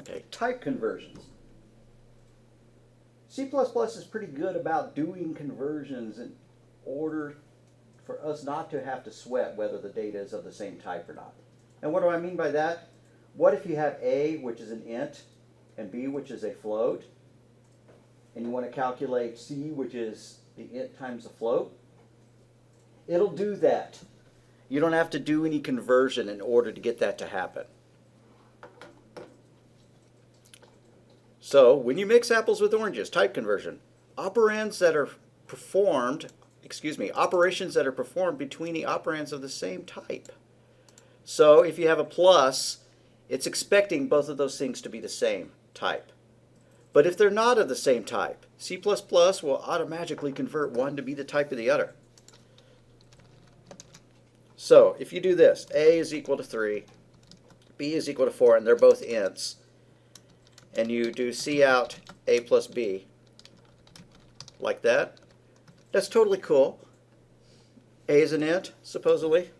Okay, type conversions. C++ is pretty good about doing conversions in order for us not to have to sweat whether the data is of the same type or not. And what do I mean by that? What if you have A, which is an int, and B, which is a float, and you want to calculate C, which is the int times the float? It'll do that. You don't have to do any conversion in order to get that to happen. So when you mix apples with oranges, type conversion, operations that are performed between the operands of the same type. So if you have a plus, it's expecting both of those things to be the same type. But if they're not of the same type, C++ will automatically convert one to be the type of the other. So if you do this, A is equal to 3, B is equal to 4, and they're both ints, and you do cout A plus B, like that, that's totally cool. A is an int, supposedly.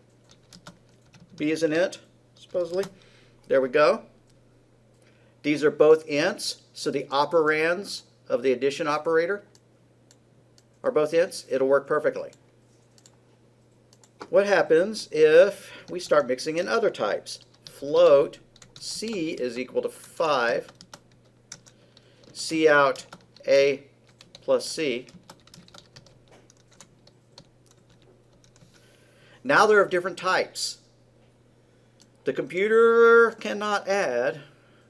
B is an int, supposedly. There we go. These are both ints, so the operands of the addition operator are both ints. It'll work perfectly. What happens if we start mixing in other types? Float C is equal to 5, cout A plus C. Now they're of different types. The computer cannot add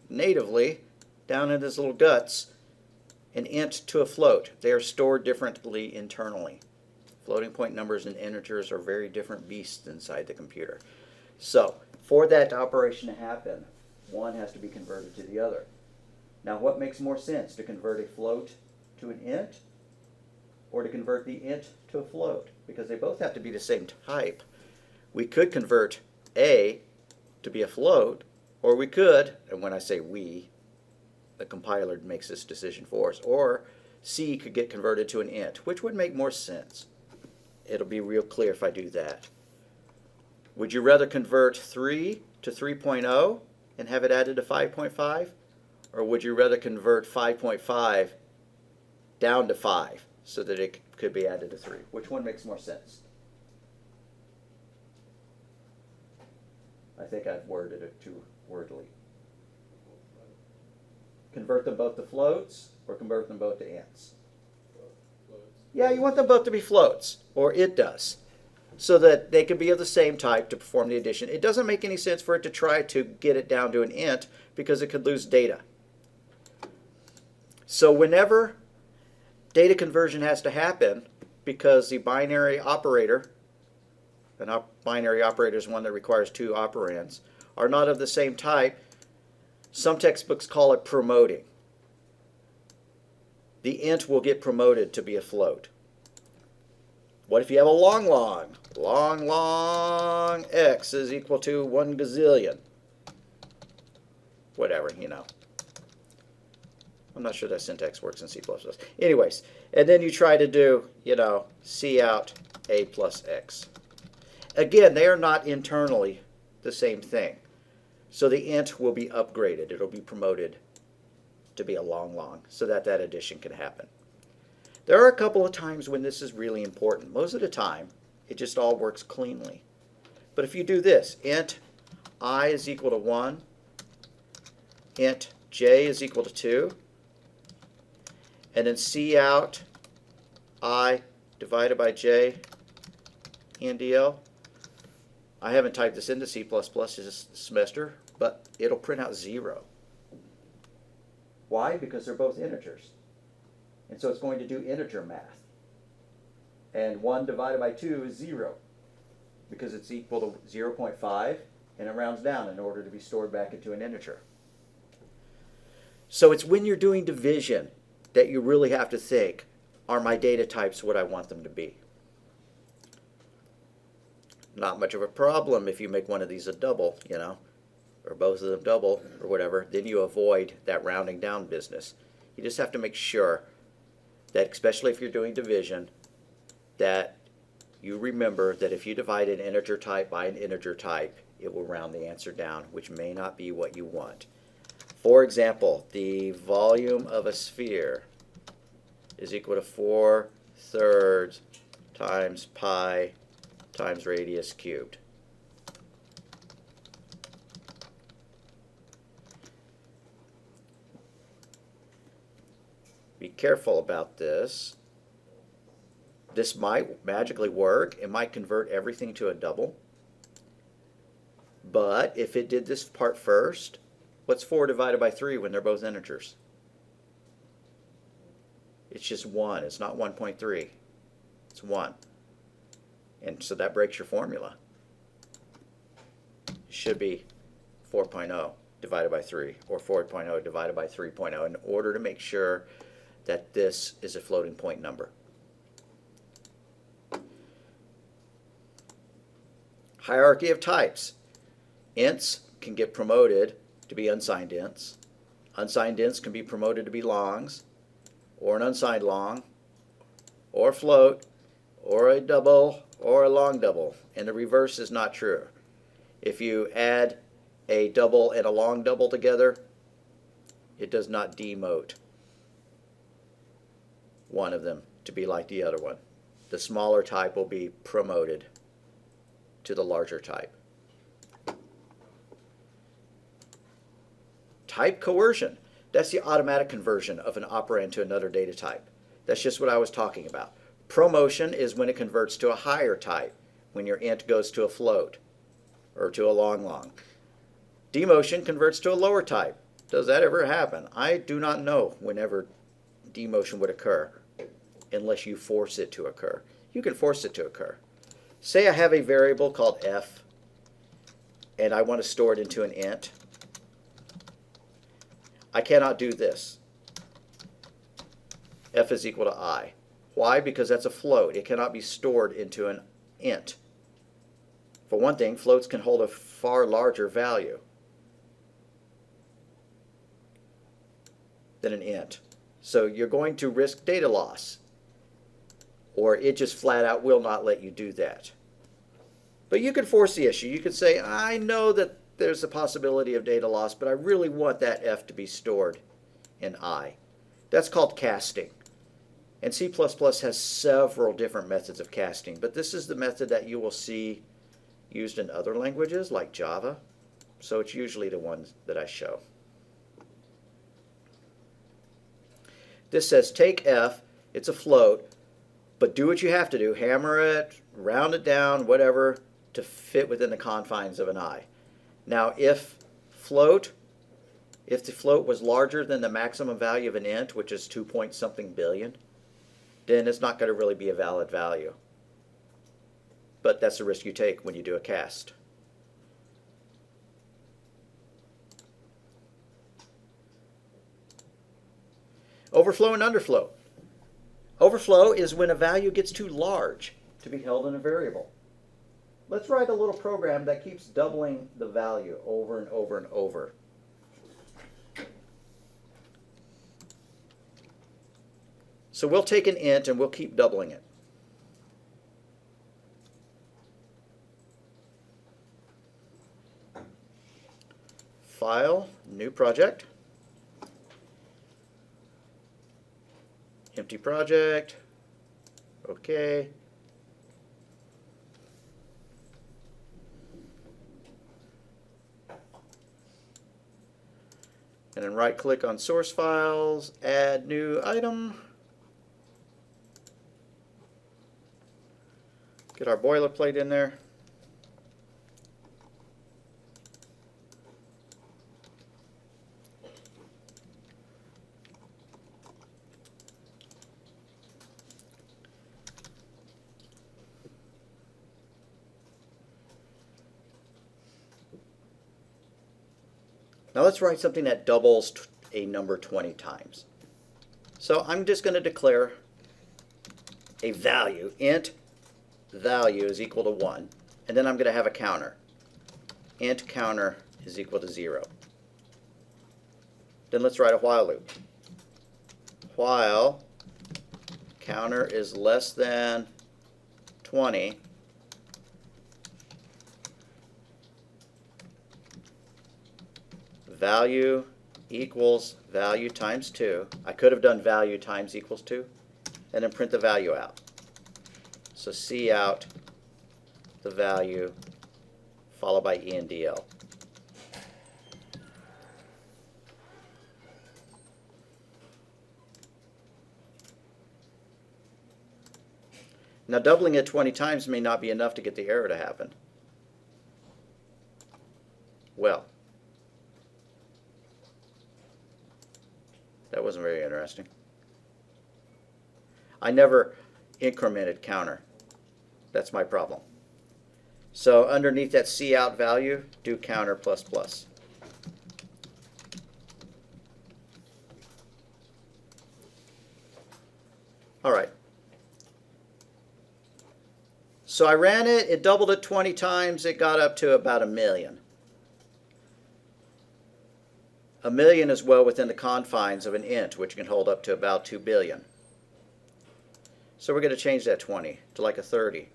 natively down in his little guts an int to a float. They are stored differently internally. Floating point numbers and integers are very different beasts inside the computer. So for that operation to happen, one has to be converted to the other. Now what makes more sense, to convert a float to an int or to convert the int to a float? Because they both have to be the same type. We could convert A to be a float, or we could, and when I say we, the compiler makes this decision for us, or C could get converted to an int. Which would make more sense? It'll be real clear if I do that. Would you rather convert 3 to 3.0 and have it added to 5.5? Or would you rather convert 5.5 down to 5 so that it could be added to 3? Which one makes more sense? I think I've worded it too wordly. Convert them both to floats or convert them both to ints? Yeah, you want them both to be floats, or it does, so that they can be of the same type to perform the addition. It doesn't make any sense for it to try to get it down to an int because it could lose data. So whenever data conversion has to happen, because the binary operator, and binary operator is one that requires two operands, are not of the same type, some textbooks call it promoting. The int will get promoted to be a float. What if you have a long x is equal to 1 gazillion? Whatever, you know. I'm not sure that syntax works in C++. Anyways, and then you try to do, cout A plus x. Again, they are not internally the same thing. So the int will be upgraded. It'll be promoted to be a long, so that that addition can happen. There are a couple of times when this is really important. Most of the time, it just all works cleanly. But if you do this, int I is equal to 1, int j is equal to 2, and then cout I divided by j in DL. I haven't typed this into C++ this semester, but it'll print out 0. Why? Because they're both integers. And so it's going to do integer math. And 1 divided by 2 is 0, because it's equal to 0.5, and it rounds down in order to be stored back into an integer. So it's when you're doing division that you really have to think, are my data types what I want them to be? Not much of a problem if you make one of these a double, or both of them double, or whatever. Then you avoid that rounding down business. You just have to make sure that, especially if you're doing division, that you remember that if you divide an integer type by an integer type, it will round the answer down, which may not be what you want. For example, the volume of a sphere is equal to 4/3 times pi times radius cubed. Be careful about this. This might magically work. It might convert everything to a double. But if it did this part first, what's 4 divided by 3 when they're both integers? It's just 1. It's not 1.3. It's 1. And so that breaks your formula. It should be 4.0 divided by 3, or 4.0 divided by 3.0, in order to make sure that this is a floating point number. Hierarchy of types. Ints can get promoted to be unsigned ints. Unsigned ints can be promoted to be longs, or an unsigned long, or float, or a double, or a long double. And the reverse is not true. If you add a double and a long double together, it does not demote one of them to be like the other one. The smaller type will be promoted to the larger type. Type coercion. That's the automatic conversion of an operand to another data type. That's just what I was talking about. Promotion is when it converts to a higher type, when your int goes to a float or to a long. Demotion converts to a lower type. Does that ever happen? I do not know whenever demotion would occur, unless you force it to occur. You can force it to occur. Say I have a variable called f, and I want to store it into an int. I cannot do this. F is equal to I. Why? Because that's a float. It cannot be stored into an int. For one thing, floats can hold a far larger value than an int. So you're going to risk data loss, or it just flat out will not let you do that. But you could force the issue. You could say, I know that there's a possibility of data loss, but I really want that f to be stored in I. That's called casting. And C++ has several different methods of casting, but this is the method that you will see used in other languages like Java. So it's usually the ones that I show. This says take f, it's a float, but do what you have to do. Hammer it, round it down, whatever, to fit within the confines of an I. Now if the float was larger than the maximum value of an int, which is 2 point something billion, then it's not going to really be a valid value. But that's the risk you take when you do a cast. Overflow and underflow. Overflow is when a value gets too large to be held in a variable. Let's write a little program that keeps doubling the value over and over and over. So we'll take an int and we'll keep doubling it. File, new project, empty project, okay. And then right click on source files, add new item. Get our boilerplate in there. Now let's write something that doubles a number 20 times. So I'm just going to declare a value, int value is equal to 1, and then I'm going to have a counter. Int counter is equal to 0. Then let's write a while loop. While counter is less than 20, value equals value times 2. I could have done value times equals 2, and then print the value out. So C out the value followed by E and DL. Now doubling it 20 times may not be enough to get the error to happen. Well, that wasn't very interesting. I never incremented counter. That's my problem. So underneath that C out value, do counter plus plus. All right. So I ran it, it doubled it 20 times, it got up to about 1,000,000. 1,000,000 is well within the confines of an int, which can hold up to about 2 billion. So we're going to change that 20 to like a 30.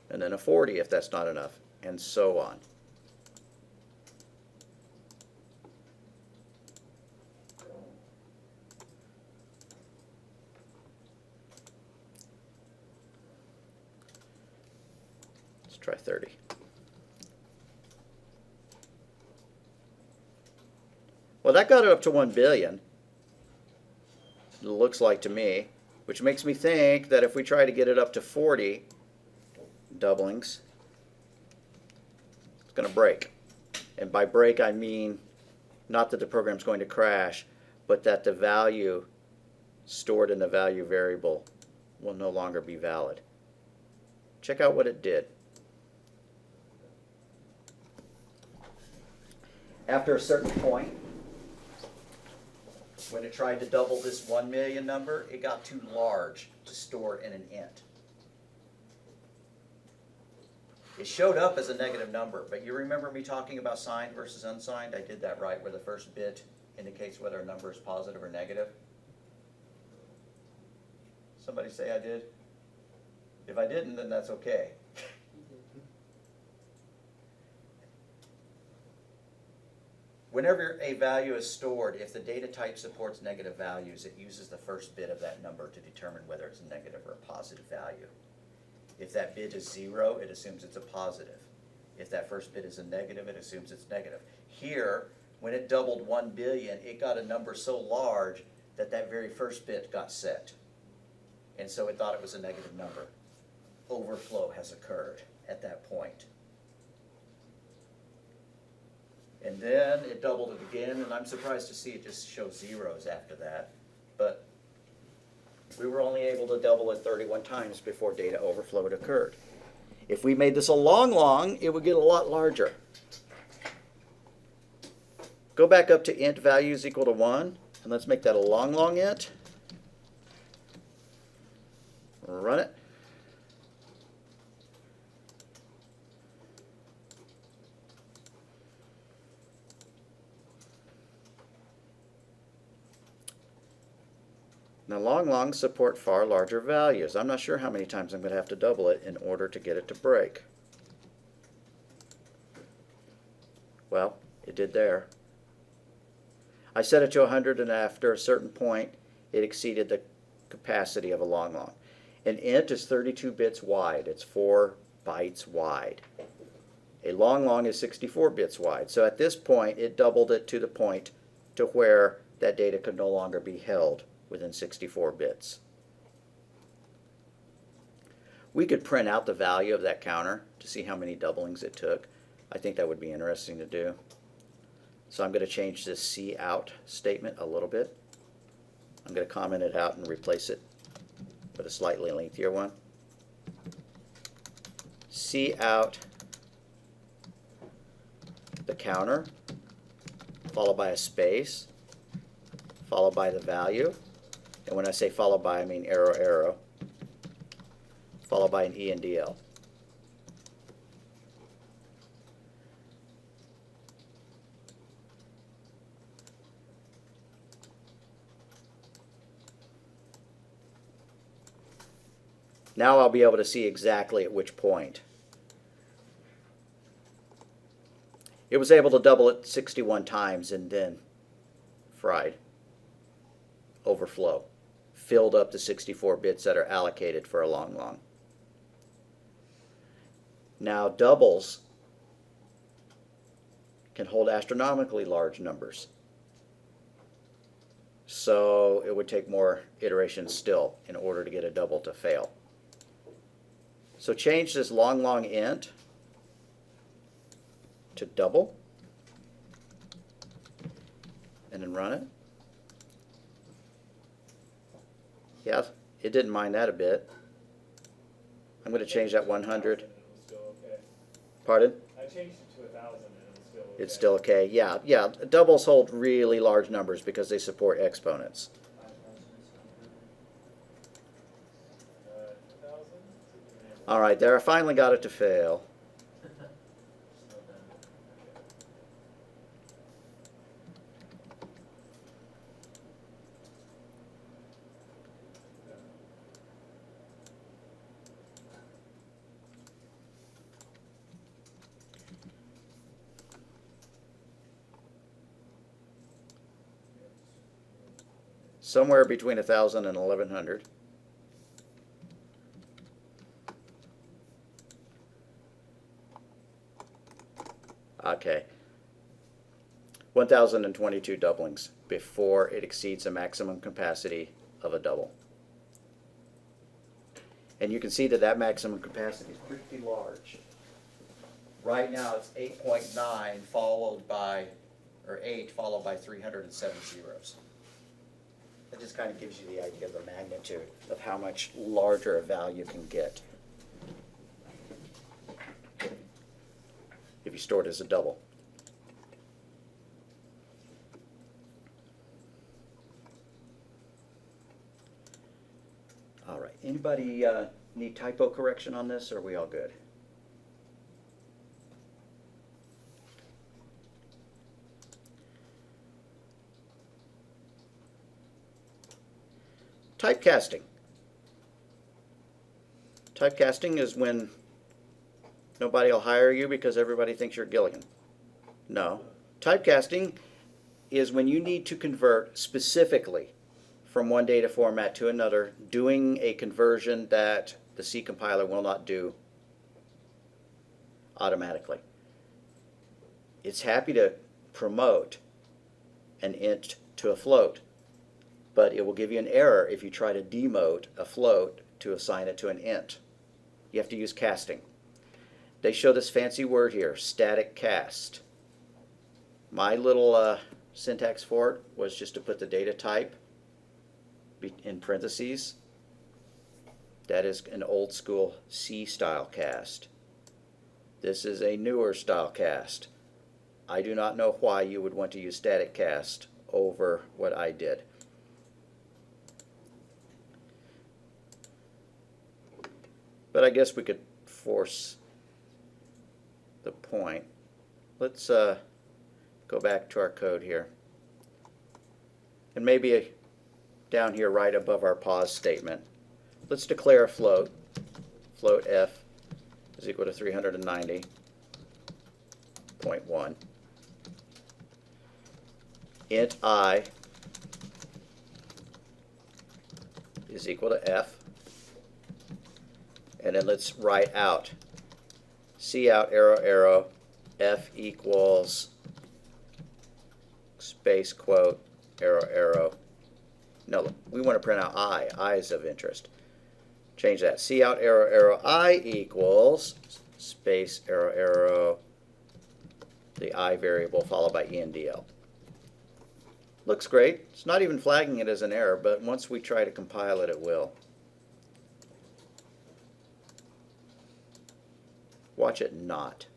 And then a 40 if that's not enough, and so on. Let's try 30. Well, that got it up to 1 billion, it looks like to me, which makes me think that if we try to get it up to 40 doublings, it's going to break. And by break, I mean not that the program's going to crash, but that the value stored in the value variable will no longer be valid. Check out what it did. After a certain point, when it tried to double this 1,000,000 number, it got too large to store in an int. It showed up as a negative number, but you remember me talking about signed versus unsigned? I did that right, where the first bit indicates whether a number is positive or negative. Somebody say I did? If I didn't, then that's okay. Whenever a value is stored, if the data type supports negative values, it uses the first bit of that number to determine whether it's a negative or a positive value. If that bit is 0, it assumes it's a positive. If that first bit is a negative, it assumes it's negative. Here, when it doubled 1 billion, it got a number so large that that very first bit got set. And so it thought it was a negative number. Overflow has occurred at that point. And then it doubled it again, and I'm surprised to see it just show zeros after that. But we were only able to double it 31 times before data overflow had occurred. If we made this a long, it would get a lot larger. Go back up to int values equal to 1, and let's make that a long int. Run it. Now longs support far larger values. I'm not sure how many times I'm going to have to double it in order to get it to break. Well, it did there. I set it to 100, and after a certain point, it exceeded the capacity of a long. An int is 32 bits wide. It's 4 bytes wide. A long is 64 bits wide. So at this point, it doubled it to the point to where that data could no longer be held within 64 bits. We could print out the value of that counter to see how many doublings it took. I think that would be interesting to do. So I'm going to change this C out statement a little bit. I'm going to comment it out and replace it with a slightly lengthier one. C out the counter, followed by a space, followed by the value. And when I say followed by, I mean arrow, followed by an E and DL. Now I'll be able to see exactly at which point It was able to double it 61 times and then fried. Overflow. Filled up the 64 bits that are allocated for a long. Now doubles can hold astronomically large numbers. So it would take more iterations still in order to get a double to fail. So change this long int to double and then run it. Yeah, it didn't mind that a bit. I'm going to change that 100. Pardon? I changed it to 1,000 and it's still okay. It's still okay. Yeah. Doubles hold really large numbers because they support exponents. 2,000? All right, there. I finally got it to fail. Somewhere between 1,000 and 1,100. Okay. 1,022 doublings before it exceeds the maximum capacity of a double. And you can see that maximum capacity is pretty large. Right now it's 8.9 followed by, or 8 followed by 307 zeros. That just kind of gives you the idea of the magnitude of how much larger a value can get if you store it as a double. All right, anybody need typo correction on this, or are we all good? Typecasting. Typecasting is when nobody will hire you because everybody thinks you're Gilligan. No. Typecasting is when you need to convert specifically from one data format to another, doing a conversion that the C compiler will not do automatically. It's happy to promote an int to a float, but it will give you an error if you try to demote a float to assign it to an int. You have to use casting. They show this fancy word here, static cast. My little syntax for it was just to put the data type in parentheses. That is an old school C style cast. This is a newer style cast. I do not know why you would want to use static cast over what I did. But I guess we could force the point. Let's go back to our code here. And maybe down here right above our pause statement, let's declare a float. Float f is equal to 390.1. Int I is equal to f. And then let's write out cout arrow f equals space quote arrow. No, we want to print out I is of interest. Change that. Cout arrow I equals space arrow the I variable followed by ENDL. Looks great. It's not even flagging it as an error, but once we try to compile it, it will. Watch it not.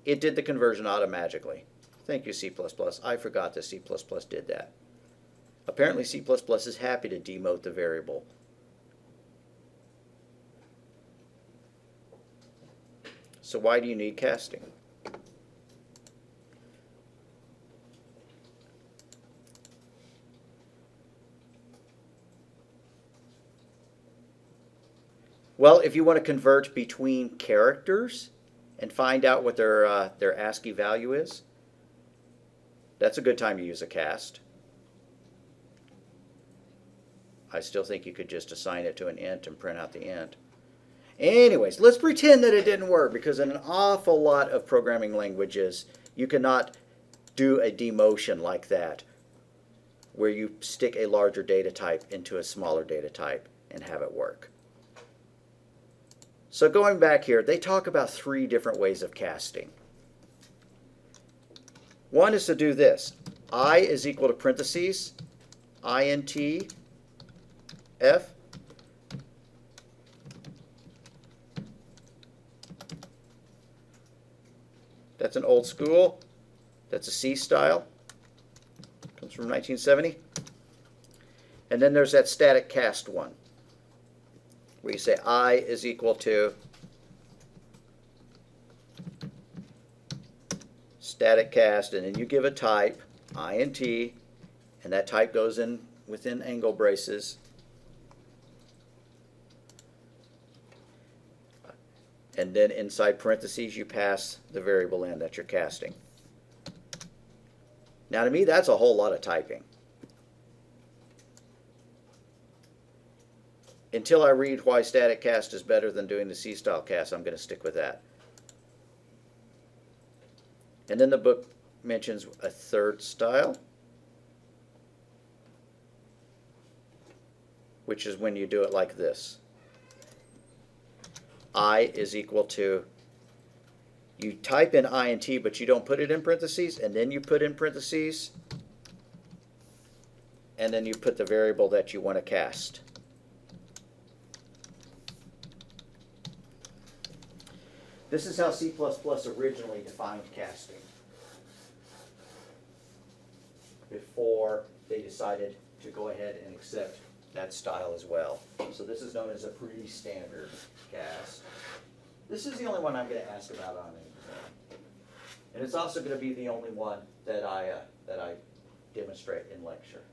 It did the conversion automatically. Thank you, C++. I forgot that C++ did that. Apparently C++ is happy to demote the variable. So why do you need casting? Well, if you want to convert between characters, and find out what their ASCII value is, that's a good time to use a cast. I still think you could just assign it to an int and print out the int. Anyways, let's pretend that it didn't work, because in an awful lot of programming languages, you cannot do a demotion like that, where you stick a larger data type into a smaller data type and have it work. So going back here, they talk about 3 different ways of casting. One is to do this. I is equal to parentheses, int, f. That's an old school. That's a C style. Comes from 1970. And then there's that static cast one, where you say I is equal to static cast, and then you give a type, int, and that type goes in within angle braces. And then inside parentheses, you pass the variable in that you're casting. Now, to me, that's a whole lot of typing. Until I read why static cast is better than doing the C-style cast, I'm going to stick with that. And then the book mentions a third style, which is when you do it like this. I is equal to, you type in int, but you don't put it in parentheses, and then you put in parentheses, and then you put the variable that you want to cast. This is how C++ originally defined casting, before they decided to go ahead and accept that style as well. So this is known as a pretty standard cast. This is the only one I'm going to ask about on an exam. And it's also going to be the only one that I demonstrate in lecture.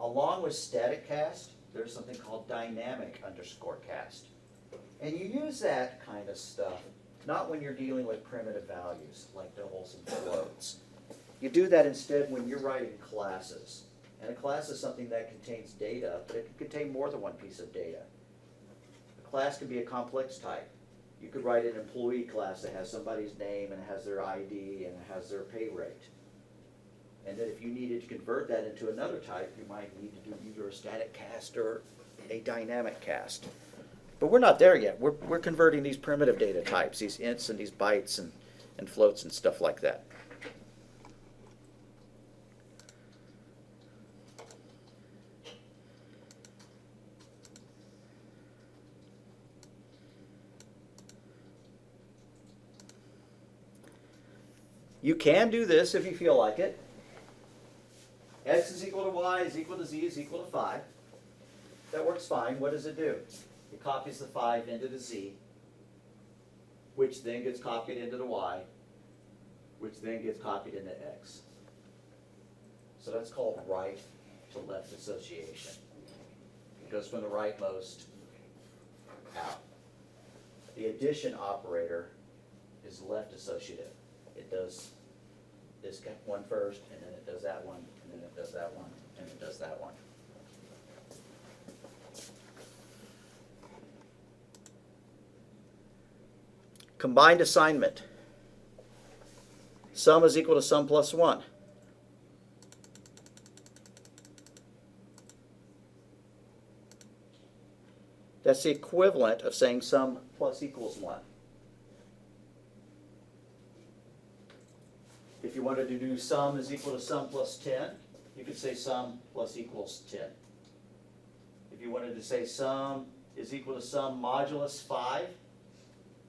Along with static cast, there's something called dynamic underscore cast. And you use that kind of stuff not when you're dealing with primitive values like doubles and floats. You do that instead when you're writing classes. And a class is something that contains data, but it can contain more than one piece of data. A class can be a complex type. You could write an employee class that has somebody's name and has their ID and has their pay rate. And then if you needed to convert that into another type, you might need to do either a static cast or a dynamic cast. But we're not there yet. We're converting these primitive data types, these ints and these bytes and floats and stuff like that. You can do this if you feel like it. X is equal to Y is equal to Z is equal to 5. That works fine. What does it do? It copies the 5 into the Z, which then gets copied into the Y, which then gets copied into X. So that's called right to left association. It goes from the rightmost out. The addition operator is left associative. It does this one first, and then it does that one, and then it does that one, and it does that one. Combined assignment. Sum is equal to sum plus 1. That's the equivalent of saying sum plus equals 1. If you wanted to do sum is equal to sum plus 10, you could say sum plus equals 10. If you wanted to say sum is equal to sum modulus 5,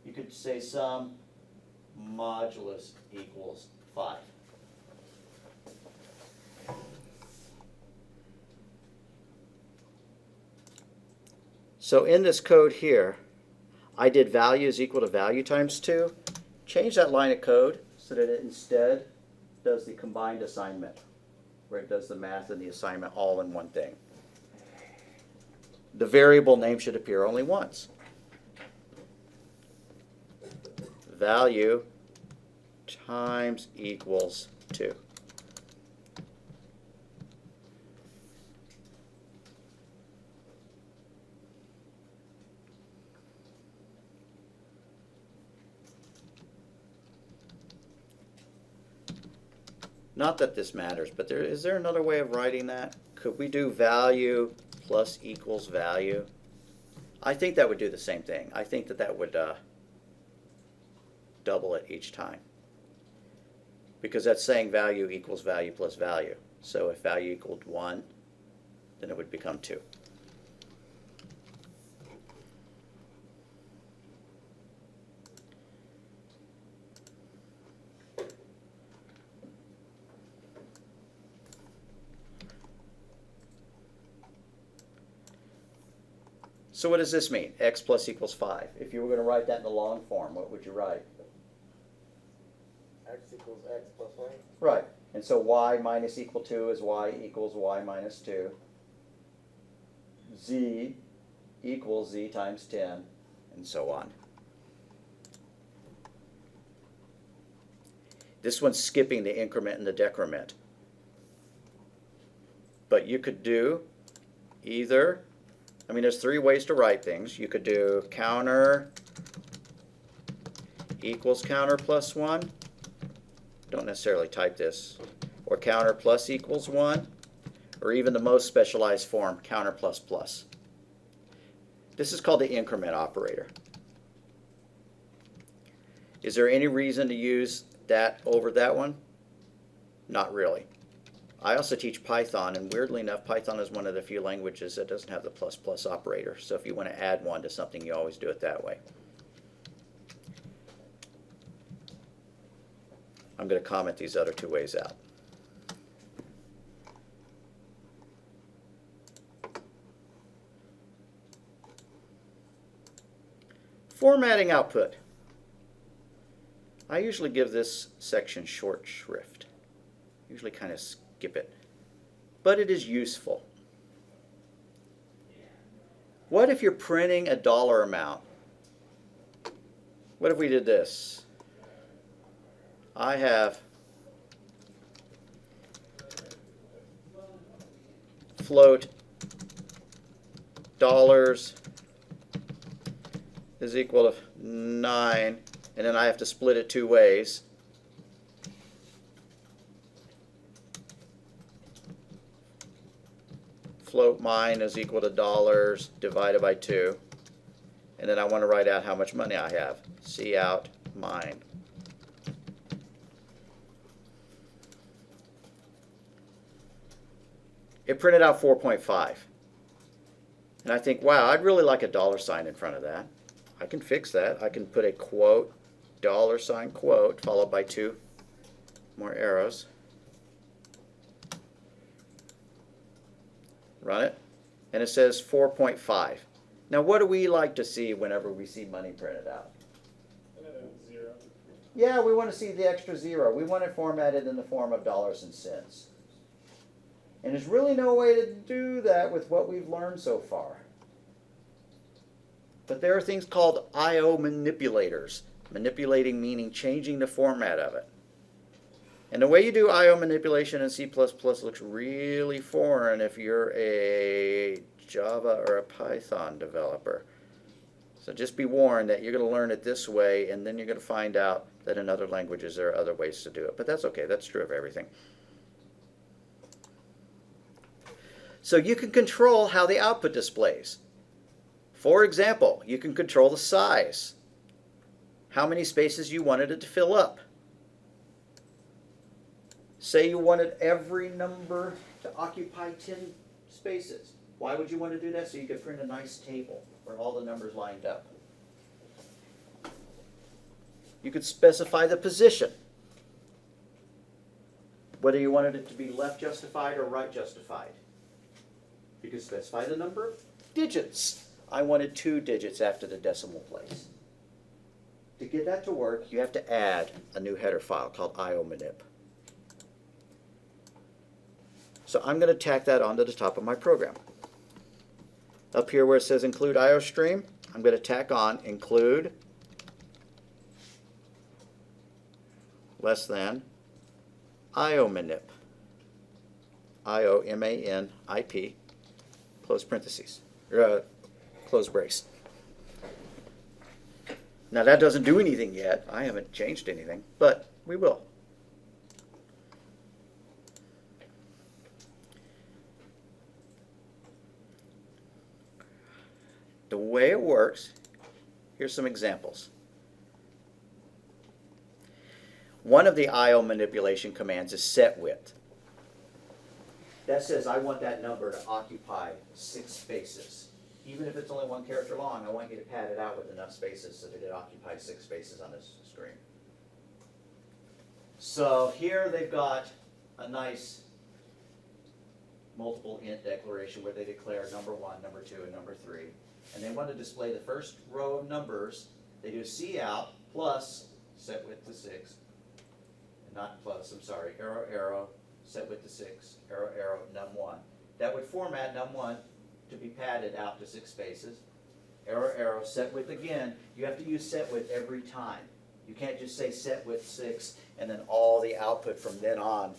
you could say sum modulus equals 5. So in this code here, I did value is equal to value times 2. Change that line of code so that it instead does the combined assignment, where it does the math and the assignment all in one thing. The variable name should appear only once. value times equals 2. Not that this matters, but is there another way of writing that? Could we do value plus equals value? I think that would do the same thing. I think that that would double it each time. Because that's saying value equals value plus value. So if value equaled 1, then it would become 2. So what does this mean? X plus equals 5. If you were going to write that in the long form, what would you write? X equals X plus 1. Right. And so y minus equal 2 is y equals y minus 2. Z equals z times 10, and so on. This one's skipping the increment and the decrement. But you could do either, I mean, there's 3 ways to write things. You could do counter equals counter plus 1. Don't necessarily type this. Or counter plus equals 1. Or even the most specialized form, counter plus plus. This is called the increment operator. Is there any reason to use that over that one? Not really. I also teach Python, and weirdly enough, Python is one of the few languages that doesn't have the plus plus operator. So if you want to add one to something, you always do it that way. I'm going to comment these other 2 ways out. Formatting output. I usually give this section short shrift. Usually kind of skip it. But it is useful. What if you're printing a dollar amount? What if we did this? I have float dollars is equal to 9, and then I have to split it 2 ways. Float mine is equal to dollars divided by 2. And then I want to write out how much money I have. C out mine. It printed out 4.5. And I think, wow, I'd really like a $sign in front of that. I can fix that. I can put a quote, $sign quote, followed by 2 more arrows. Run it, and it says 4.5. Now, what do we like to see whenever we see money printed out? 0. Yeah, we want to see the extra 0. We want it formatted in the form of dollars and cents. And there's really no way to do that with what we've learned so far. But there are things called I/O manipulators. Manipulating meaning changing the format of it. And the way you do I/O manipulation in C++ looks really foreign if you're a Java or a Python developer. So just be warned that you're going to learn it this way, and then you're going to find out that in other languages there are other ways to do it. But that's okay. That's true of everything. So you can control how the output displays. For example, you can control the size. How many spaces you wanted it to fill up. Say you wanted every number to occupy 10 spaces. Why would you want to do that? So you could print a nice table where all the numbers lined up. You could specify the position. Whether you wanted it to be left justified or right justified. You could specify the number of digits. I wanted 2 digits after the decimal place. To get that to work, you have to add a new header file called iomanip. So I'm going to tack that onto the top of my program. Up here where it says include IOStream, I'm going to tack on include less than IOManip. IOMANIP, close parentheses, close brace. Now that doesn't do anything yet. I haven't changed anything, but we will. The way it works, here's some examples. One of the IO manipulation commands is set width. That says I want that number to occupy 6 spaces. Even if it's only 1 character long, I want you to pad it out with enough spaces so that it occupies 6 spaces on this screen. So here they've got a nice multiple int declaration where they declare number 1, number 2, and number 3. And they want to display the first row of numbers. They do cout plus set width to 6. Not plus, I'm sorry, arrow, arrow, set width to 6, arrow, arrow, num1. That would format num1 to be padded out to 6 spaces. Arrow, arrow, set width again. You have to use set width every time. You can't just say set width 6 and then all the output from then on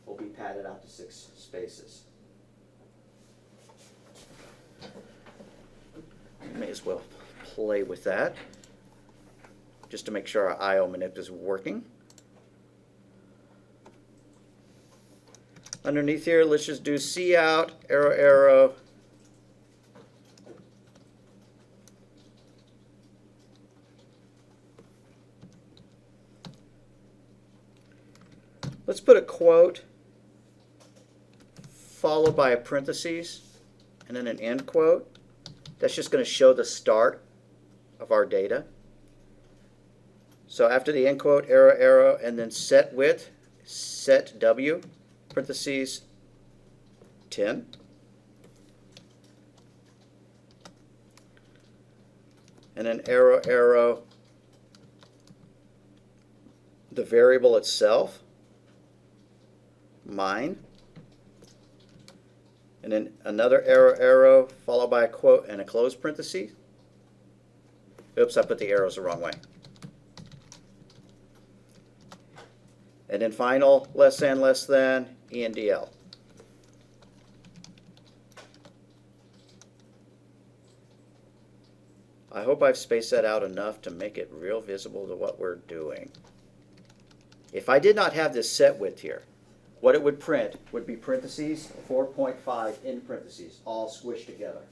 will be padded out to 6 spaces. You may as well play with that just to make sure our IO manip is working. Underneath here, let's just do cout, arrow, arrow. Let's put a quote followed by a parentheses and then an end quote. That's just going to show the start of our data. So after the end quote, arrow, arrow, and then set width, set W, parentheses, 10. And then arrow, arrow, the variable itself, mine. And then another arrow, arrow, followed by a quote and a close parenthesis. Oops, I put the arrows the wrong way. And then final, less than, ENDL. I hope I've spaced that out enough to make it real visible to what we're doing. If I did not have this set width here, what it would print would be parentheses, 4.5 in parentheses, all squished together.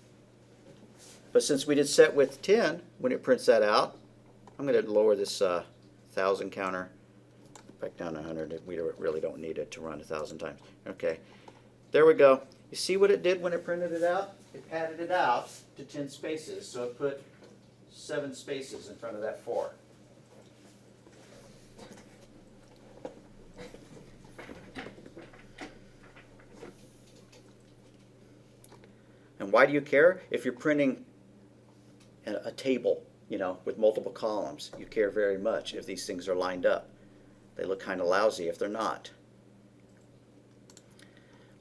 But since we did set width 10, when it prints that out, I'm going to lower this 1,000 counter back down to 100. We really don't need it to run 1,000 times. Okay, there we go. You see what it did when it printed it out? It padded it out to 10 spaces, so it put 7 spaces in front of that 4. And why do you care? If you're printing a table, you know, with multiple columns, you care very much if these things are lined up. They look kind of lousy if they're not.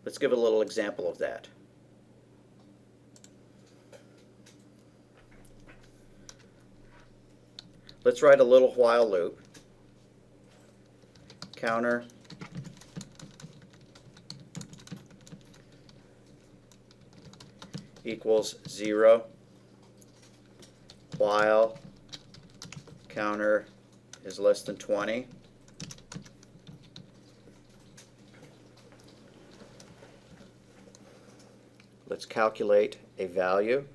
Let's give a little example of that. Let's write a little while loop. Counter equals 0 while counter is less than 20. Let's calculate a value,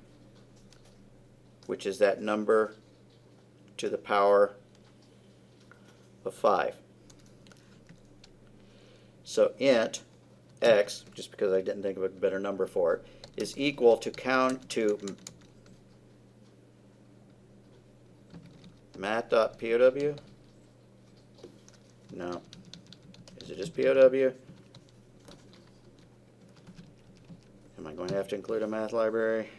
which is that number to the power of 5. So int x, just because I didn't think of a better number for it, is equal to math.pow? No. Is it just POW? Am I going to have to include a math library?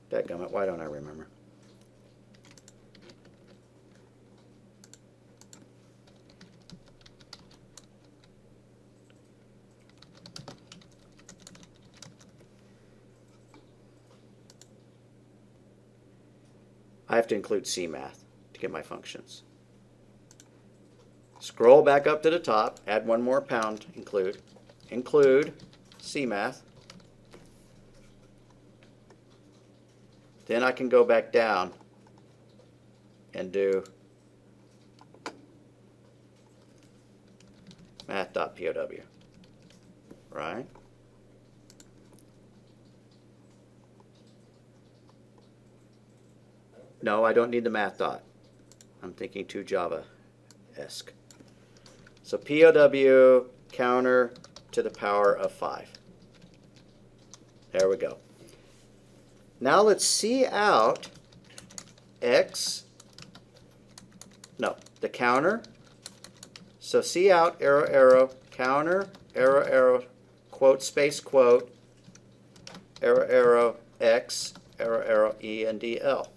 Dadgummit, why don't I remember? I have to include CMath to get my functions. Scroll back up to the top, add one more pound, include CMath. Then I can go back down and do math.pow, right? No, I don't need the math dot. I'm thinking too Java-esque. So POW counter to the power of 5. There we go. Now let's see out the counter. So see out, arrow, arrow, counter, arrow, arrow, quote, space, quote, arrow, arrow, X, arrow, arrow, E, and D, L.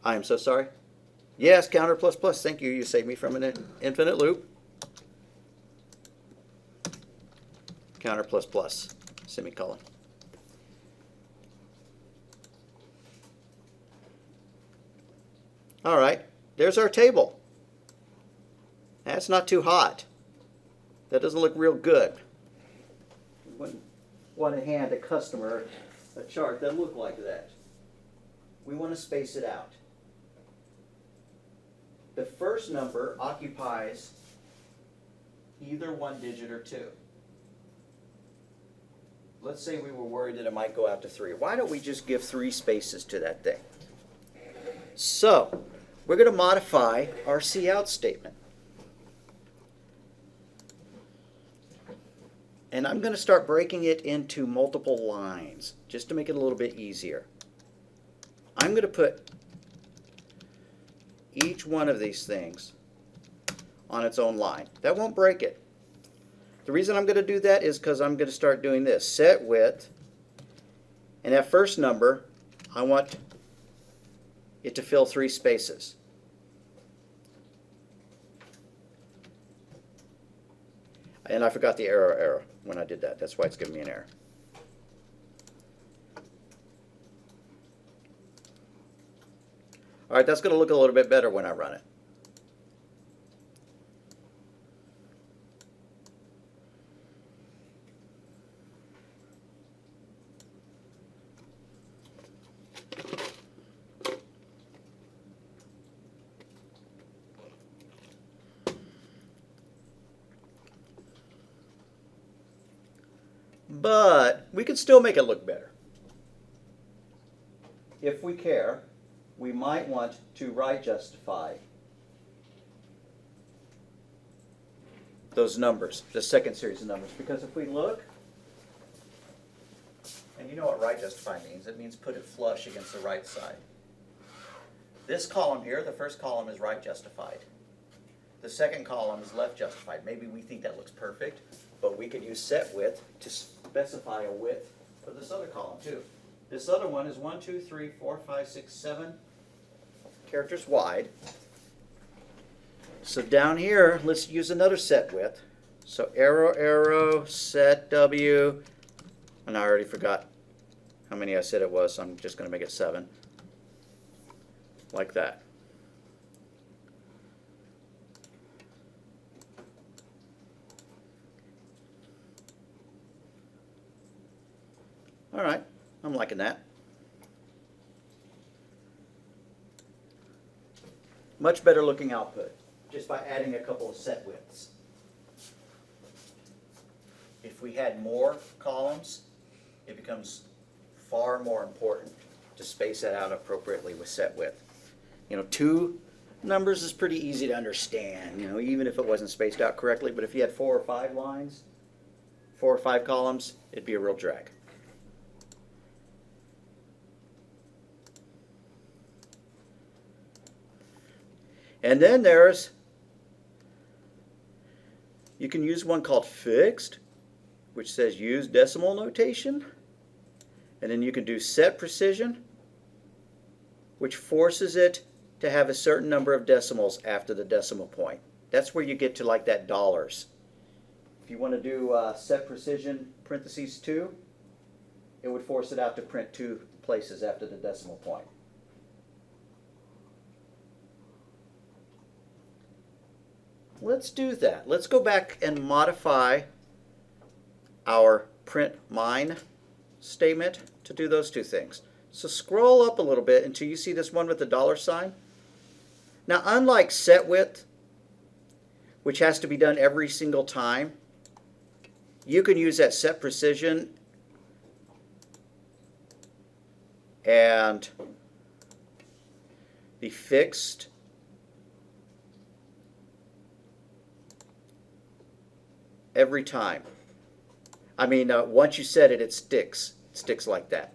I am so sorry. Yes, counter plus plus. Thank you. You saved me from an infinite loop. Counter plus plus, semicolon. All right, there's our table. That's not too hot. That doesn't look real good. We wouldn't want to hand a customer a chart that looked like that. We want to space it out. The first number occupies either one digit or two. Let's say we were worried that it might go out to 3. Why don't we just give 3 spaces to that thing? So, we're going to modify our cout statement. And I'm going to start breaking it into multiple lines, just to make it a little bit easier. I'm going to put each one of these things on its own line. That won't break it. The reason I'm going to do that is because I'm going to start doing this. Set width, and that first number, I want it to fill 3 spaces. And I forgot the arrow when I did that. That's why it's giving me an error. All right, that's going to look a little bit better when I run it. But we could still make it look better. If we care, we might want to right justify those numbers, the second series of numbers. Because if we look, and you know what right justify means, it means put it flush against the right side. This column here, the first column is right justified. The second column is left justified. Maybe we think that looks perfect, but we could use set width to specify a width for this other column too. This other one is 1, 2, 3, 4, 5, 6, 7 characters wide. So down here, let's use another set width. So arrow, arrow, set W, and I already forgot how many I said it was, so I'm just going to make it 7. Like that. All right, I'm liking that. Much better looking output, just by adding a couple of set widths. If we had more columns, it becomes far more important to space that out appropriately with set width. You know, 2 numbers is pretty easy to understand, you know, even if it wasn't spaced out correctly, but if you had 4 or 5 lines, 4 or 5 columns, it'd be a real drag. And then there's, you can use one called fixed, which says use decimal notation. And then you can do set precision, which forces it to have a certain number of decimals after the decimal point. That's where you get to like that dollars. If you want to do set precision parentheses 2, it would force it out to print 2 places after the decimal point. Let's do that. Let's go back and modify our print mine statement to do those 2 things. So scroll up a little bit until you see this one with the $sign. Now, unlike set width, which has to be done every single time, you can use that set precision and the fixed every time. I mean, once you set it, it sticks. It sticks like that.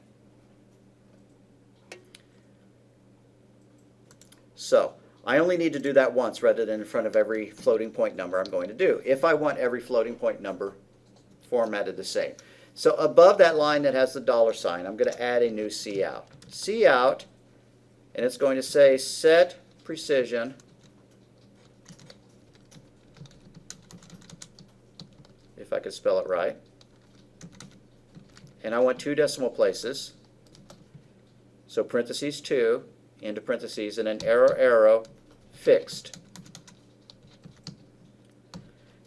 So I only need to do that once rather than in front of every floating point number I'm going to do, if I want every floating point number formatted the same. So above that line that has the $sign, I'm going to add a new cout. Cout, and it's going to say set precision if I could spell it right. And I want 2 decimal places. So parentheses 2 into parentheses and an arrow, arrow, fixed.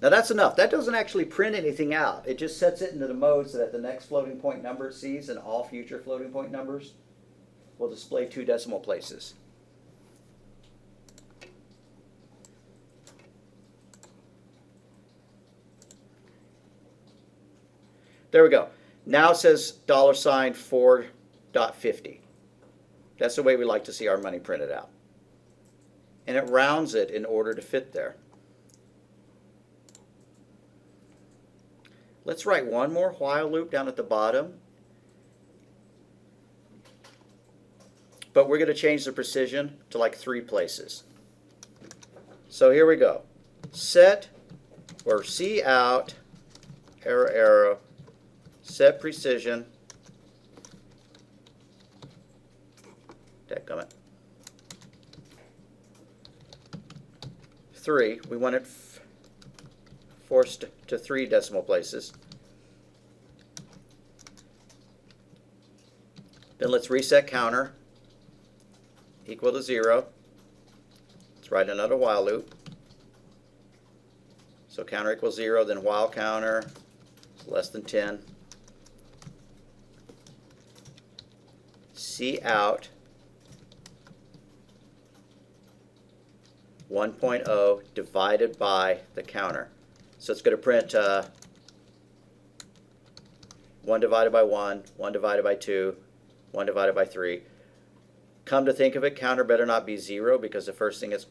Now that's enough. That doesn't actually print anything out. It just sets it into the mode so that the next floating point number it sees and all future floating point numbers will display 2 decimal places. There we go. Now it says $sign 4.50. That's the way we like to see our money printed out. And it rounds it in order to fit there. Let's write one more while loop down at the bottom. But we're going to change the precision to like 3 places. So here we go. Set or cout, arrow, arrow, set precision. Dadgummit. 3. We want it forced to 3 decimal places. Then let's reset counter equal to 0. Let's write another while loop. So counter equals 0, then while counter is less than 10. Cout 1.0 divided by the counter. So it's going to print 1 divided by 1, 1 divided by 2, 1 divided by 3. Come to think of it, counter better not be 0 because the first thing it's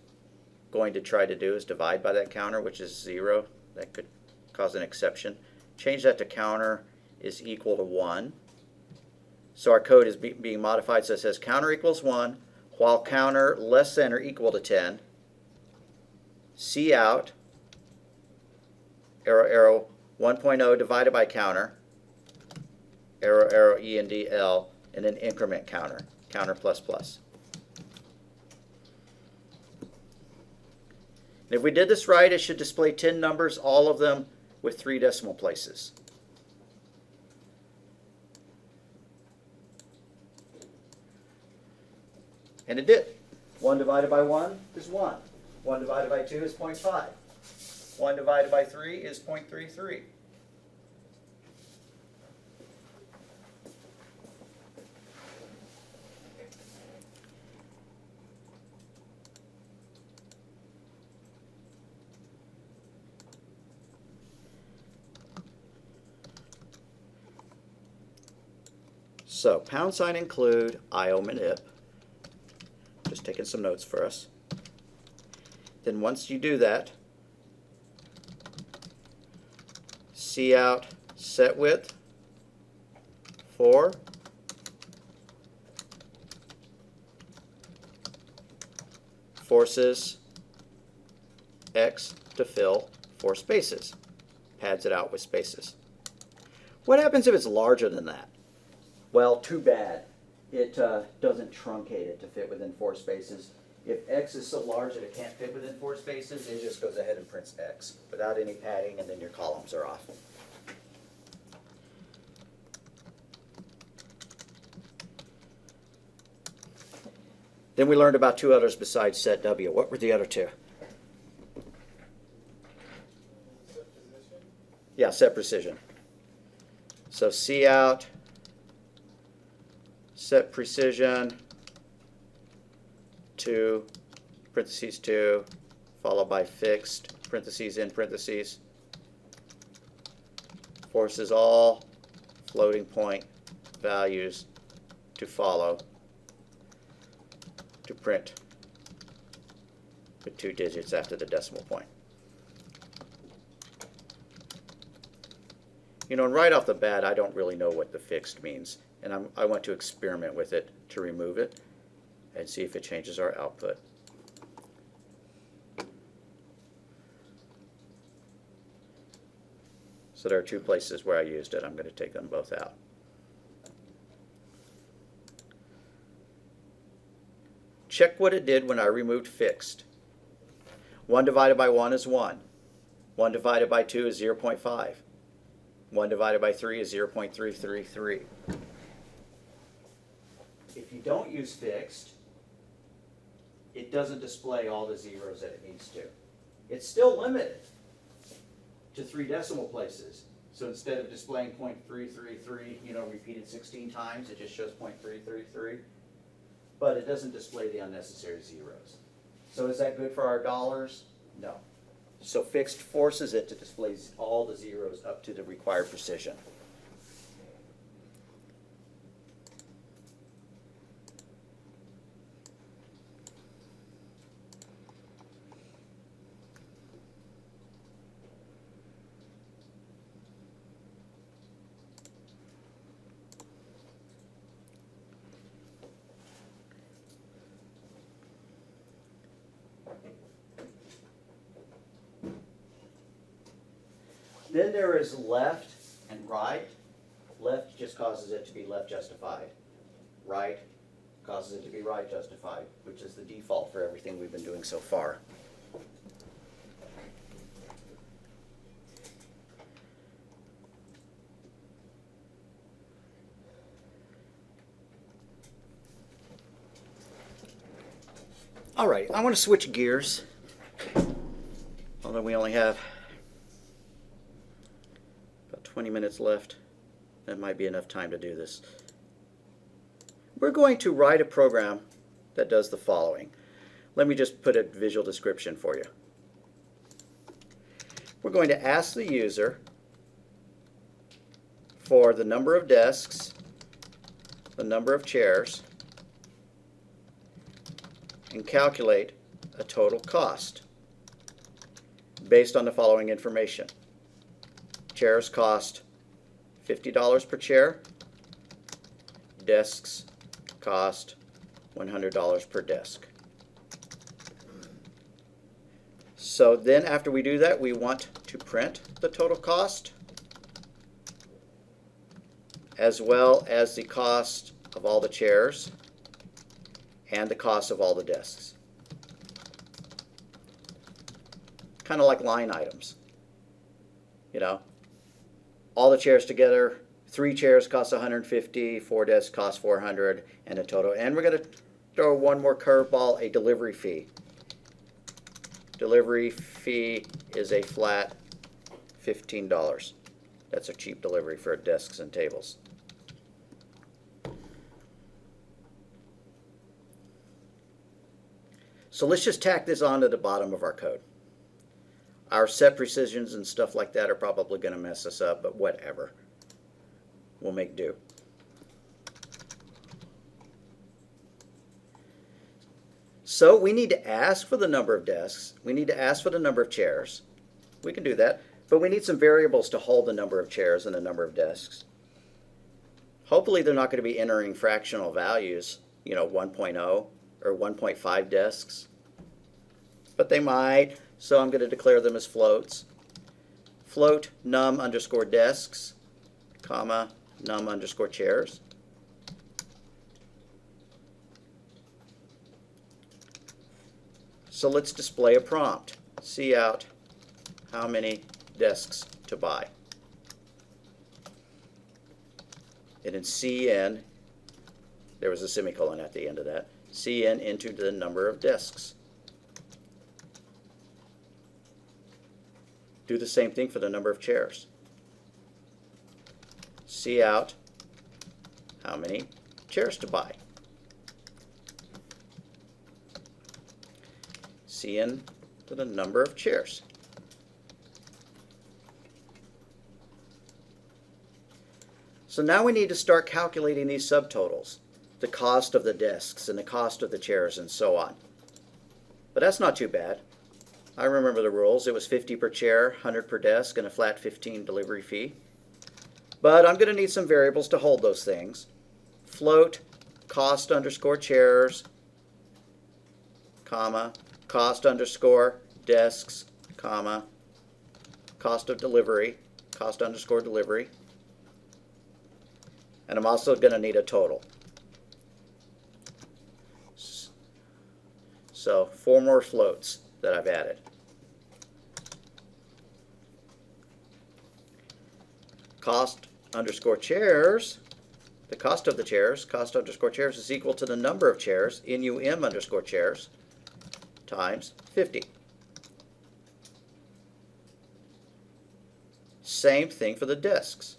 going to try to do is divide by that counter, which is 0. That could cause an exception. Change that to counter is equal to 1. So our code is being modified so it says counter equals 1, while counter less than or equal to 10. Cout, arrow, arrow, 1.0 divided by counter, arrow, arrow, ENDL, and then increment counter, counter plus plus. And if we did this right, it should display 10 numbers, all of them with 3 decimal places. And it did. 1 divided by 1 is 1. 1 divided by 2 is 0.5. 1 divided by 3 is 0.33. So # include iomanip. Just taking some notes for us. Then once you do that, cout set width 4 forces X to fill 4 spaces, pads it out with spaces. What happens if it's larger than that? Well, too bad. It doesn't truncate it to fit within 4 spaces. If X is so large that it can't fit within 4 spaces, it just goes ahead and prints X without any padding, and then your columns are off. Then we learned about two others besides set W. What were the other two? Set position. Yeah, set precision. So C out, set precision, 2, parentheses 2, followed by fixed, parentheses in parentheses, forces all floating point values to follow, to print with 2 digits after the decimal point. You know, and right off the bat, I don't really know what the fixed means, and I want to experiment with it to remove it and see if it changes our output. So there are 2 places where I used it. I'm going to take them both out. Check what it did when I removed fixed. 1 divided by 1 is 1. 1 divided by 2 is 0.5. 1 divided by 3 is 0.333. If you don't use fixed, it doesn't display all the zeros that it needs to. It's still limited to 3 decimal places. So instead of displaying 0.333, you know, repeated 16 times, it just shows 0.333. But it doesn't display the unnecessary zeros. So is that good for our dollars? No. So fixed forces it to display all the zeros up to the required precision. Then there is left and right. Left just causes it to be left justified. Right causes it to be right justified, which is the default for everything we've been doing so far. All right, I want to switch gears, although we only have 20 minutes left. That might be enough time to do this. We're going to write a program that does the following. Let me just put a visual description for you. We're going to ask the user for the number of desks, the number of chairs, and calculate a total cost based on the following information. Chairs cost $50 per chair. Desks cost $100 per desk. So then after we do that, we want to print the total cost as well as the cost of all the chairs and the cost of all the desks. Kind of like line items, you know. All the chairs together, 3 chairs cost 150, 4 desks cost 400, and a total. And we're going to throw one more curveball, a delivery fee. Delivery fee is a flat $15. That's a cheap delivery for desks and tables. So let's just tack this onto the bottom of our code. Our set precisions and stuff like that are probably going to mess us up, but whatever. We'll make do. So we need to ask for the number of desks. We need to ask for the number of chairs. We can do that, but we need some variables to hold the number of chairs and the number of desks. Hopefully they're not going to be entering fractional values, you know, 1.0 or 1.5 desks, but they might. So I'm going to declare them as floats. Float num underscore desks, comma, num underscore chairs. So let's display a prompt. See out how many desks to buy. And in CN, there was a semicolon at the end of that. Cn into the number of desks. Do the same thing for the number of chairs. C out how many chairs to buy. Cn to the number of chairs. So now we need to start calculating these subtotals, the cost of the desks and the cost of the chairs and so on. But that's not too bad. I remember the rules. It was 50 per chair, 100 per desk, and a flat 15 delivery fee. But I'm going to need some variables to hold those things. Float cost underscore chairs, comma, cost underscore desks, comma, cost of delivery, cost underscore delivery. And I'm also going to need a total. So 4 more floats that I've added. Cost underscore chairs, the cost of the chairs, cost underscore chairs is equal to the number of chairs, NUM underscore chairs, times 50. Same thing for the desks.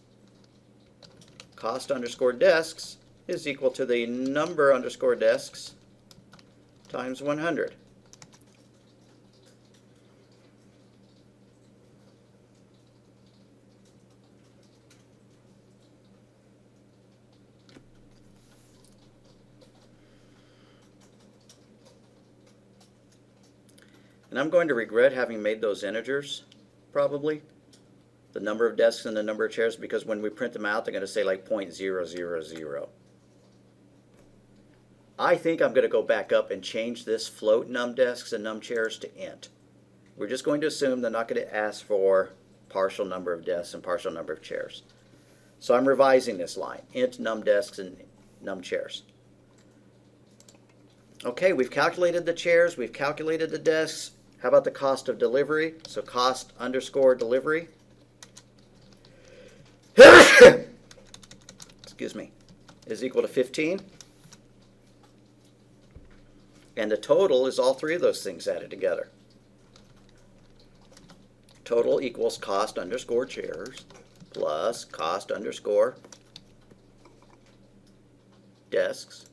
Cost underscore desks is equal to the number underscore desks times 100. And I'm going to regret having made those integers, probably, the number of desks and the number of chairs, because when we print them out, they're going to say like 0.000. I think I'm going to go back up and change this float num desks and num chairs to int. We're just going to assume they're not going to ask for partial number of desks and partial number of chairs. So I'm revising this line, int num desks and num chairs. Okay, we've calculated the chairs, we've calculated the desks. How about the cost of delivery? So cost underscore delivery. Excuse me, is equal to 15. And the total is all 3 of those things added together. Total equals cost underscore chairs plus cost underscore desks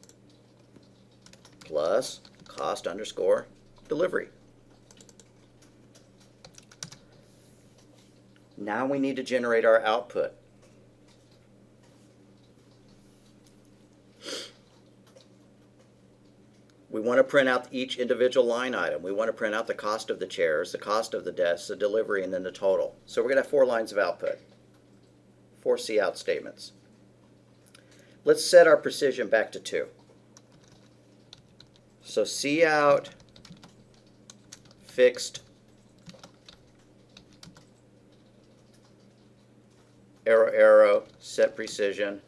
plus cost underscore delivery. Now we need to generate our output. We want to print out each individual line item. We want to print out the cost of the chairs, the cost of the desks, the delivery, and then the total. So we're going to have 4 lines of output, 4 cout statements. Let's set our precision back to 2. So cout fixed arrow arrow set precision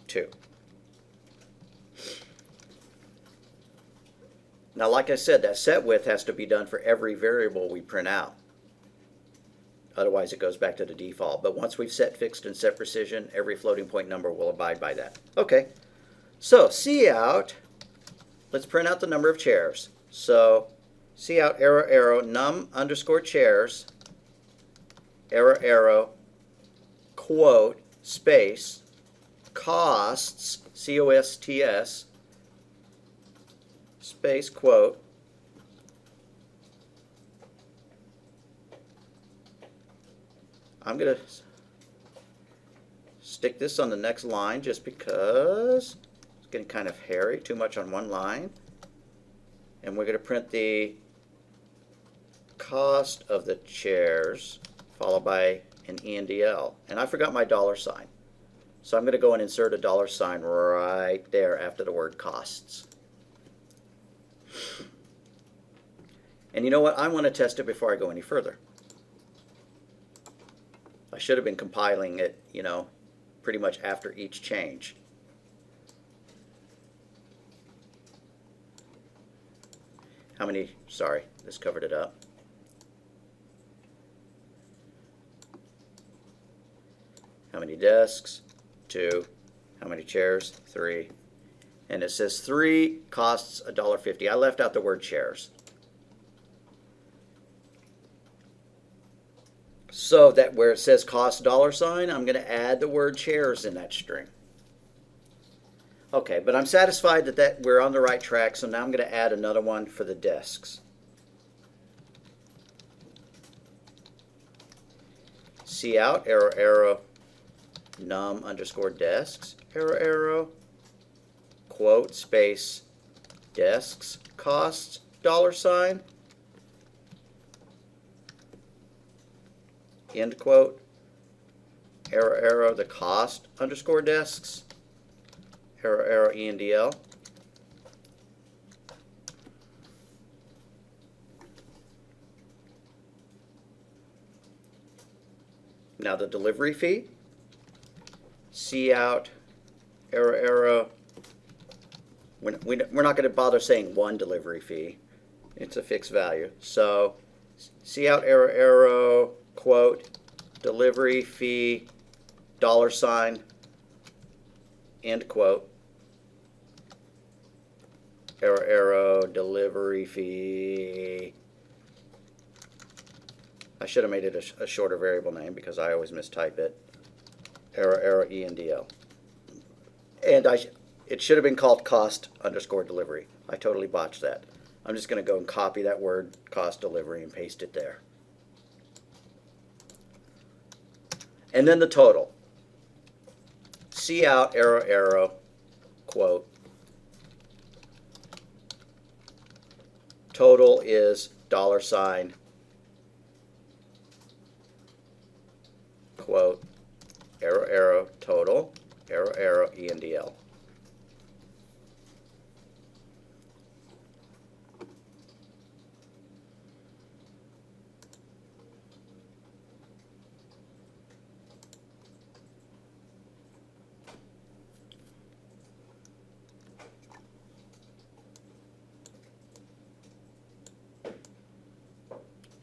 2. Now, like I said, that set width has to be done for every variable we print out. Otherwise, it goes back to the default. But once we've set fixed and set precision, every floating point number will abide by that. Okay, so cout, let's print out the number of chairs. So cout arrow arrow num underscore chairs arrow arrow quote space costs costs space quote I'm going to stick this on the next line just because it's getting kind of hairy, too much on one line. And we're going to print the cost of the chairs followed by an ENDL. And I forgot my $sign. So I'm going to go and insert a $sign right there after the word costs. And you know what? I want to test it before I go any further. I should have been compiling it, you know, pretty much after each change. How many, sorry, this covered it up. How many desks? 2. How many chairs? 3. And it says 3 costs $1.50. I left out the word shares. So that where it says cost $, I'm going to add the word shares in that string. Okay, but I'm satisfied that we're on the right track, so now I'm going to add another one for the desks. Cout, arrow, arrow, num underscore desks, arrow, arrow, quote, space, desks, costs, $, end quote, arrow, arrow, the cost underscore desks, arrow, arrow, ENDL. Now the delivery fee, cout, arrow, arrow. We're not going to bother saying one delivery fee. It's a fixed value. So cout, arrow, arrow, quote, delivery fee, $, end quote, arrow, arrow, delivery fee. I should have made it a shorter variable name because I always mistype it. Arrow, arrow, ENDL. And it should have been called cost underscore delivery. I totally botched that. I'm just going to go and copy that word cost delivery and paste it there. And then the total. Cout, arrow, arrow, quote. Total is $, quote, arrow, arrow, total, arrow, arrow, ENDL.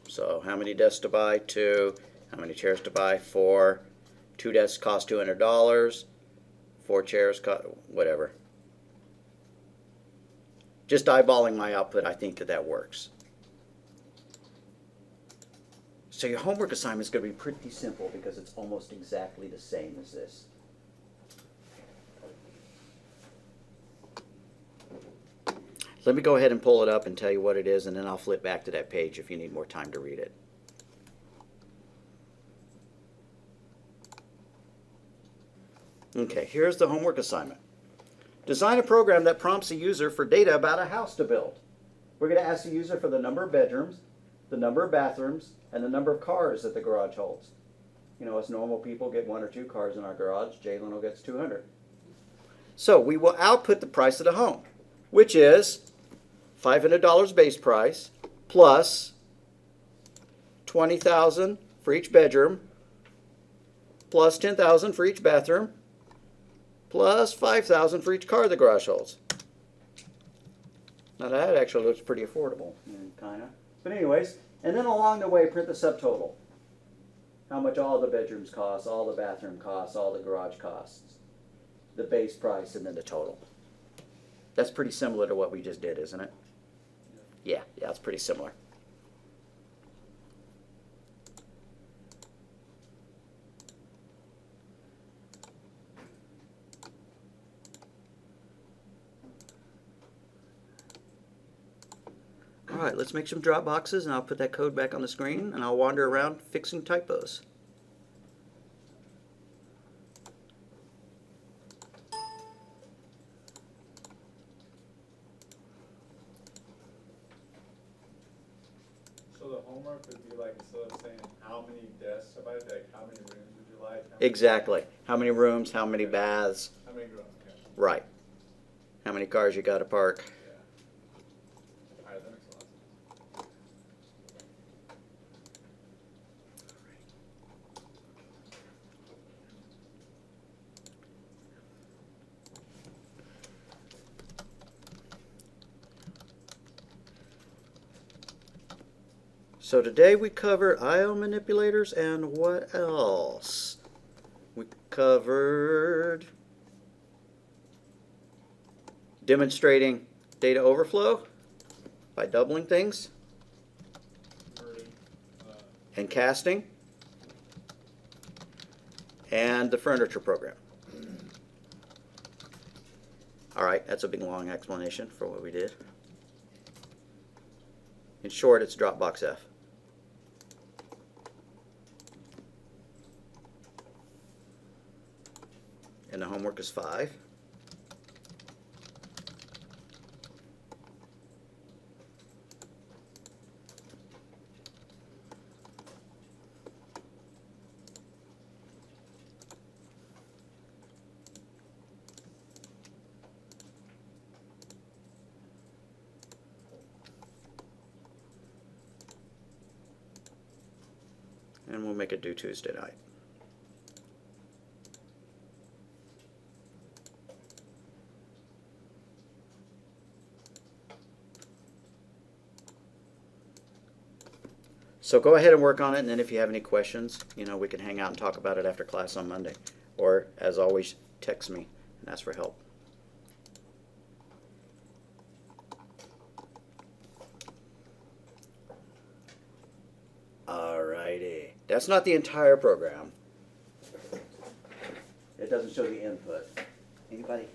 So how many desks to buy? 2. How many chairs to buy? 4. 2 desks cost $200. 4 chairs cost whatever. Just eyeballing my output, I think that works. So your homework assignment is going to be pretty simple because it's almost exactly the same as this. Let me go ahead and pull it up and tell you what it is, and then I'll flip back to that page if you need more time to read it. Okay, here's the homework assignment. Design a program that prompts a user for data about a house to build. We're going to ask the user for the number of bedrooms, the number of bathrooms, and the number of cars that the garage holds. You know, us normal people get 1 or 2 cars in our garage. Jalen will get 200. So we will output the price of the home, which is $500 base price plus $20,000 for each bedroom plus $10,000 for each bathroom plus $5,000 for each car the garage holds. Now that actually looks pretty affordable, kind of. But anyways, and then along the way print the subtotal. How much all the bedrooms cost, all the bathroom costs, all the garage costs. The base price and then the total. That's pretty similar to what we just did, isn't it? Yeah, it's pretty similar. All right, let's make some drop boxes, and I'll put that code back on the screen, and I'll wander around fixing typos. So the homework would be like, instead of saying how many desks to buy, like how many rooms would you like? Exactly. How many rooms, how many baths. How many rooms? Okay. Right. How many cars you got to park. Yeah. Alright, that makes a lot of sense. So today we covered I/O manipulators, and what else? We covered demonstrating data overflow by doubling things, Converting, and casting, and the furniture program. All right, that's a big long explanation for what we did. In short, it's Dropbox F. And the homework is 5. And we'll make it due Tuesday night. So go ahead and work on it, and then if you have any questions, we can hang out and talk about it after class on Monday. Or, as always, text me and ask for help. Alrighty. That's not the entire program. It doesn't show the input. Anybody?